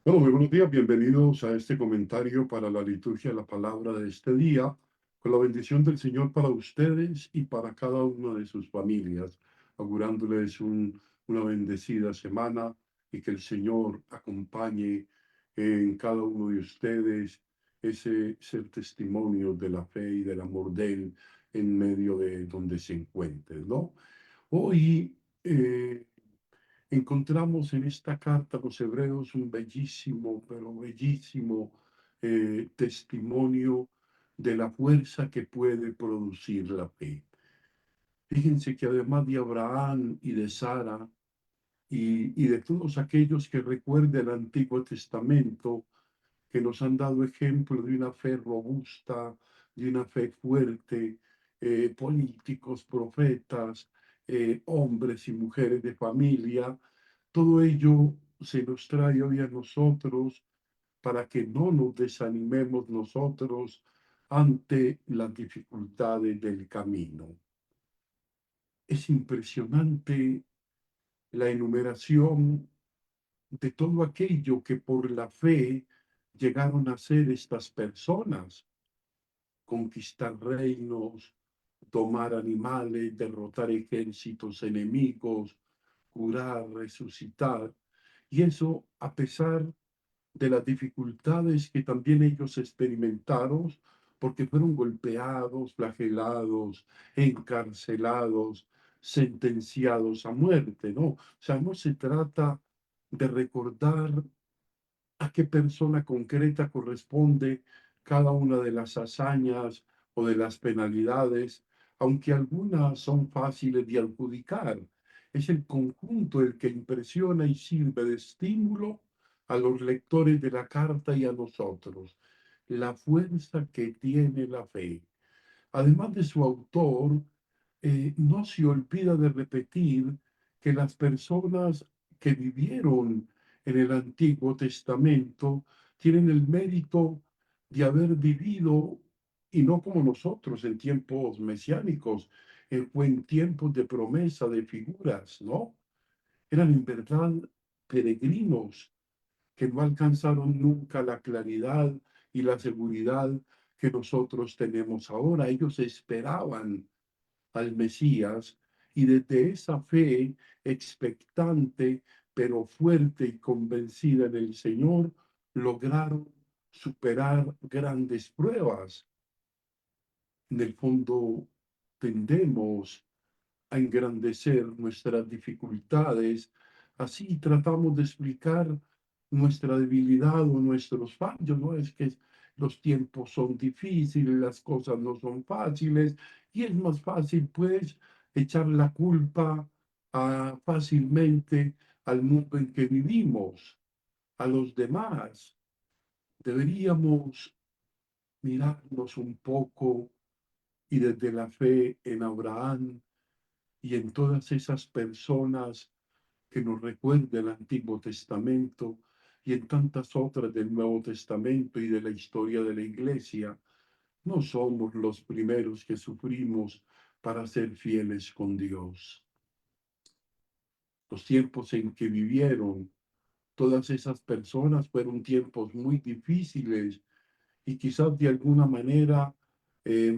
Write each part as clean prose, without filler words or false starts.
Bueno, muy buenos días, bienvenidos a este comentario para la liturgia de la palabra de este día, con la bendición del Señor para ustedes y para cada una de sus familias, augurándoles una bendecida semana y que el Señor acompañe en cada uno de ustedes ese ser testimonio de la fe y del amor de Él en medio de donde se encuentren, ¿no? Hoy encontramos en esta carta a los hebreos un bellísimo, pero bellísimo testimonio de la fuerza que puede producir la fe. Fíjense que además de Abraham y de Sara y de todos aquellos que recuerden el Antiguo Testamento, que nos han dado ejemplo de una fe robusta, de una fe fuerte, políticos, profetas, hombres y mujeres de familia, todo ello se nos trae hoy a nosotros para que no nos desanimemos nosotros ante las dificultades del camino. Es impresionante la enumeración de todo aquello que por la fe llegaron a ser estas personas: conquistar reinos, tomar animales, derrotar ejércitos enemigos, curar, resucitar. Y eso a pesar de las dificultades que también ellos experimentaron, porque fueron golpeados, flagelados, encarcelados, sentenciados a muerte, ¿no? O sea, no se trata de recordar a qué persona concreta corresponde cada una de las hazañas o de las penalidades, aunque algunas son fáciles de adjudicar. Es el conjunto el que impresiona y sirve de estímulo a los lectores de la carta y a nosotros. La fuerza que tiene la fe. Además de su autor, no se olvida de repetir que las personas que vivieron en el Antiguo Testamento tienen el mérito de haber vivido, y no como nosotros en tiempos mesiánicos, fue en tiempos de promesa, de figuras, ¿no? Eran en verdad peregrinos que no alcanzaron nunca la claridad y la seguridad que nosotros tenemos ahora. Ellos esperaban al Mesías y desde esa fe expectante, pero fuerte y convencida en el Señor, lograron superar grandes pruebas. En el fondo, tendemos a engrandecer nuestras dificultades, así tratamos de explicar nuestra debilidad o nuestros fallos, ¿no? Es que los tiempos son difíciles, las cosas no son fáciles, y es más fácil, pues, echar la culpa fácilmente al mundo en que vivimos, a los demás. Deberíamos mirarnos un poco y desde la fe en Abraham y en todas esas personas que nos recuerda el Antiguo Testamento y en tantas otras del Nuevo Testamento y de la historia de la Iglesia, no somos los primeros que sufrimos para ser fieles con Dios. Los tiempos en que vivieron todas esas personas fueron tiempos muy difíciles y quizás de alguna manera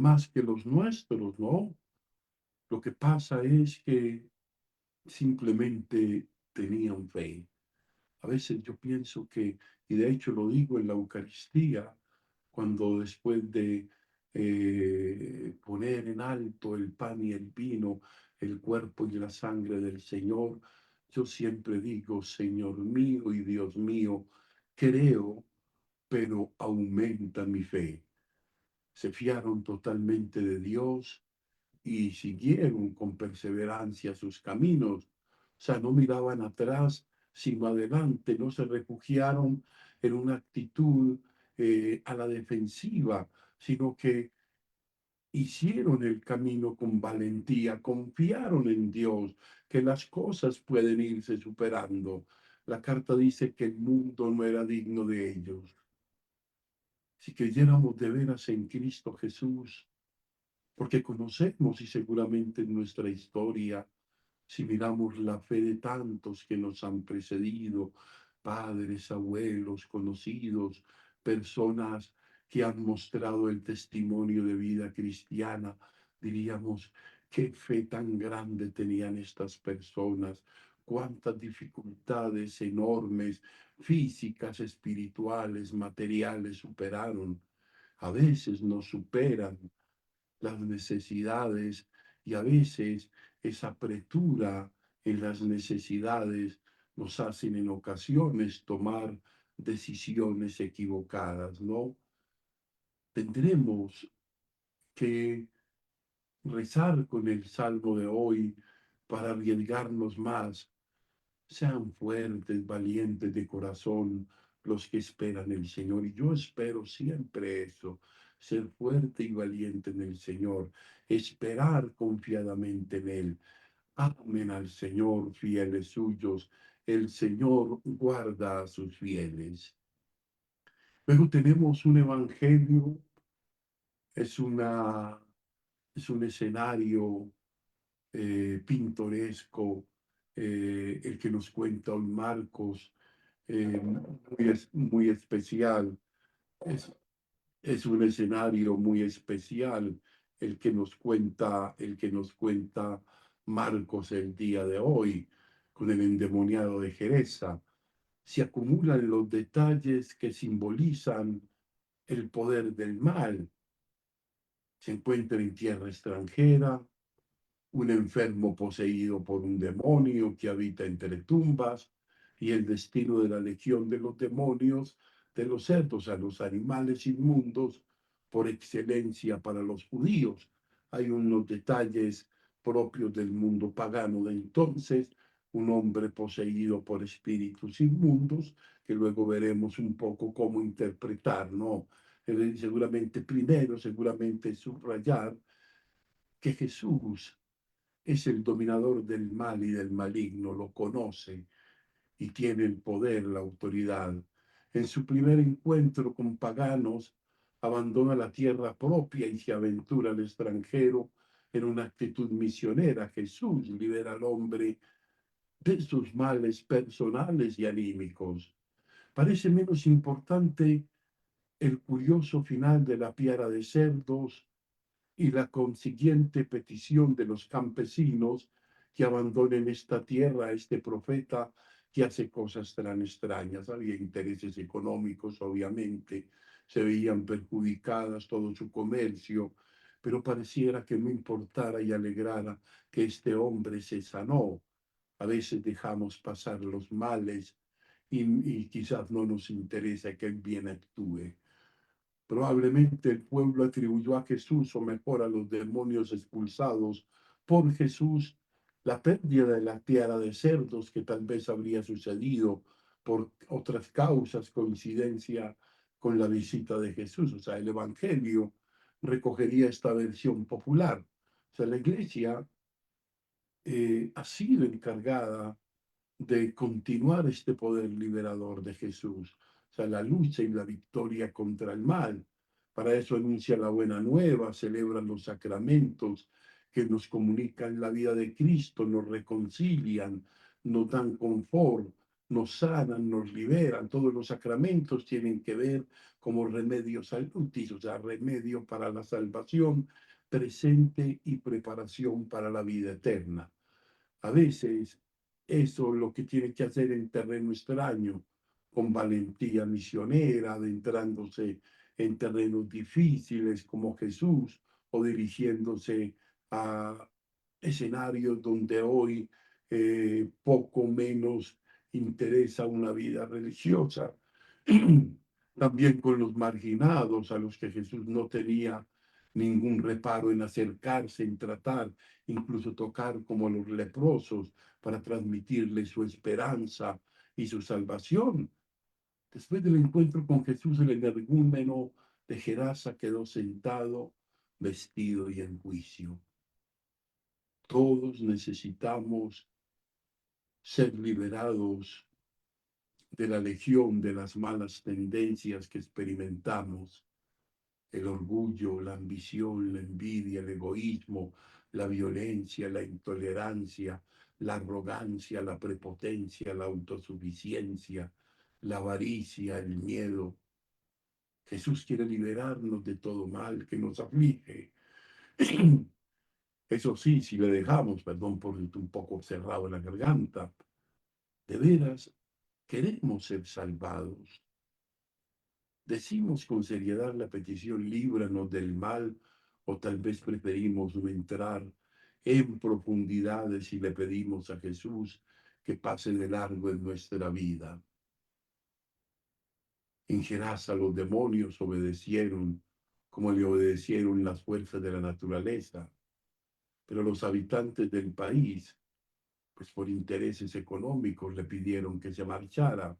más que los nuestros, ¿no? Lo que pasa es que simplemente tenían fe. A veces yo pienso que, y de hecho lo digo en la Eucaristía, cuando después de poner en alto el pan y el vino, el cuerpo y la sangre del Señor, yo siempre digo, Señor mío y Dios mío, creo, pero aumenta mi fe. Se fiaron totalmente de Dios y siguieron con perseverancia sus caminos. O sea, no miraban atrás, sino adelante, no se refugiaron en una actitud a la defensiva, sino que hicieron el camino con valentía, confiaron en Dios, que las cosas pueden irse superando. La carta dice que el mundo no era digno de ellos. Si creyéramos de veras en Cristo Jesús, porque conocemos y seguramente en nuestra historia, si miramos la fe de tantos que nos han precedido, padres, abuelos, conocidos, personas que han mostrado el testimonio de vida cristiana, diríamos, qué fe tan grande tenían estas personas, cuántas dificultades enormes, físicas, espirituales, materiales superaron. A veces nos superan las necesidades y a veces esa apertura en las necesidades nos hacen en ocasiones tomar decisiones equivocadas, ¿no? Tendremos que rezar con el salmo de hoy para arriesgarnos más. Sean fuertes, valientes de corazón los que esperan el Señor. Y yo espero siempre eso, ser fuerte y valiente en el Señor, esperar confiadamente en Él. Amen al Señor, fieles suyos. El Señor guarda a sus fieles. Luego tenemos un evangelio, es, una, es un escenario pintoresco, el que nos cuenta hoy Marcos, muy especial. Es, es un escenario muy especial el que nos cuenta Marcos el día de hoy, con el endemoniado de Geresa. Se acumulan los detalles que simbolizan el poder del mal. Se encuentra en tierra extranjera, un enfermo poseído por un demonio que habita entre tumbas y el destino de la legión de los demonios, de los cerdos a los animales inmundos, por excelencia para los judíos. Hay unos detalles propios del mundo pagano de entonces, un hombre poseído por espíritus inmundos, que luego veremos un poco cómo interpretar, ¿no? Seguramente primero, seguramente subrayar que Jesús es el dominador del mal y del maligno, lo conoce y tiene el poder, la autoridad. En su primer encuentro con paganos, abandona la tierra propia y se aventura al extranjero en una actitud misionera. Jesús libera al hombre de sus males personales y anímicos. Parece menos importante el curioso final de la piara de cerdos y la consiguiente petición de los campesinos que abandonen esta tierra a este profeta que hace cosas tan extrañas. Había intereses económicos, obviamente, se veían perjudicadas todo su comercio, pero pareciera que no importara y alegrara que este hombre se sanó. A veces dejamos pasar los males y quizás no nos interesa que el bien actúe. Probablemente el pueblo atribuyó a Jesús, o mejor a los demonios expulsados por Jesús, la pérdida de la tiara de cerdos que tal vez habría sucedido por otras causas, coincidencia con la visita de Jesús. O sea, el Evangelio recogería esta versión popular. O sea, la iglesia ha sido encargada de continuar este poder liberador de Jesús, o sea, la lucha y la victoria contra el mal. Para eso anuncia la buena nueva, celebra los sacramentos que nos comunican la vida de Cristo, nos reconcilian, nos dan confort, nos sanan, nos liberan. Todos los sacramentos tienen que ver como remedio salutis, o sea, remedio para la salvación presente y preparación para la vida eterna. A veces eso es lo que tiene que hacer en terreno extraño, con valentía misionera, adentrándose en terrenos difíciles como Jesús o dirigiéndose a escenarios donde hoy poco menos interesa una vida religiosa. También con los marginados a los que Jesús no tenía ningún reparo en acercarse, en tratar, incluso tocar como a los leprosos para transmitirles su esperanza y su salvación. Después del encuentro con Jesús, el energúmeno de Gerasa quedó sentado, vestido y en juicio. Todos necesitamos ser liberados de la legión de las malas tendencias que experimentamos, el orgullo, la ambición, la envidia, el egoísmo, la violencia, la intolerancia, la arrogancia, la prepotencia, la autosuficiencia. la avaricia, el miedo. Jesús quiere liberarnos de todo mal que nos aflige. Eso sí, si le dejamos, perdón por un poco cerrado en la garganta, de veras queremos ser salvados. Decimos con seriedad la petición, líbranos del mal, o tal vez preferimos no entrar en profundidades y le pedimos a Jesús que pase de largo en nuestra vida. En Gerasa los demonios obedecieron como le obedecieron las fuerzas de la naturaleza, pero los habitantes del país, pues por intereses económicos, le pidieron que se marchara.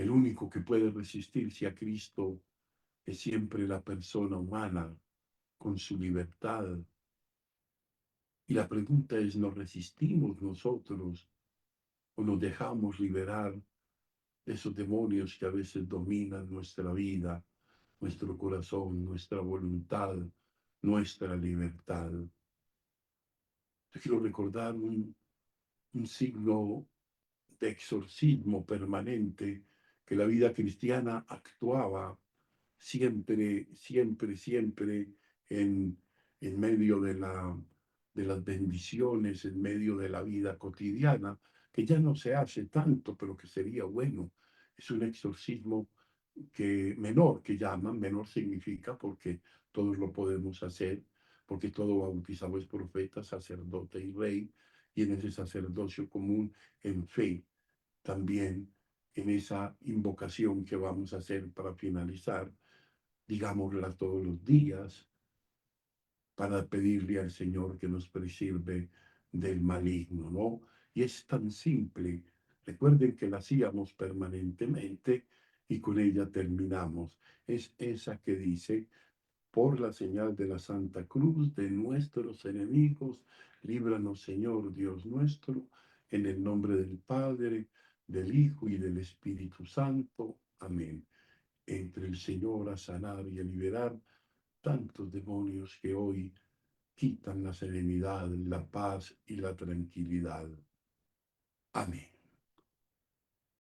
El único que puede resistirse a Cristo es siempre la persona humana con su libertad. Y la pregunta es, ¿nos resistimos nosotros o nos dejamos liberar de esos demonios que a veces dominan nuestra vida, nuestro corazón, nuestra voluntad, nuestra libertad? Yo quiero recordar un signo de exorcismo permanente que la vida cristiana actuaba siempre, siempre, siempre en, en medio de las bendiciones, en medio de la vida cotidiana, que ya no se hace tanto, pero que sería bueno. Es un exorcismo que menor, que llaman, menor significa porque todos lo podemos hacer, porque todo bautizado es profeta, sacerdote y rey, y en ese sacerdocio común en fe también en esa invocación que vamos a hacer para finalizar, digámosla todos los días, para pedirle al Señor que nos preserve del maligno, ¿no? Y es tan simple. Recuerden que la hacíamos permanentemente y con ella terminamos. Es esa que dice, por la señal de la Santa Cruz de nuestros enemigos, líbranos, Señor Dios nuestro, en el nombre del Padre, del Hijo y del Espíritu Santo. Amén. Entre el Señor a sanar y a liberar tantos demonios que hoy quitan la serenidad, la paz y la tranquilidad. Amén.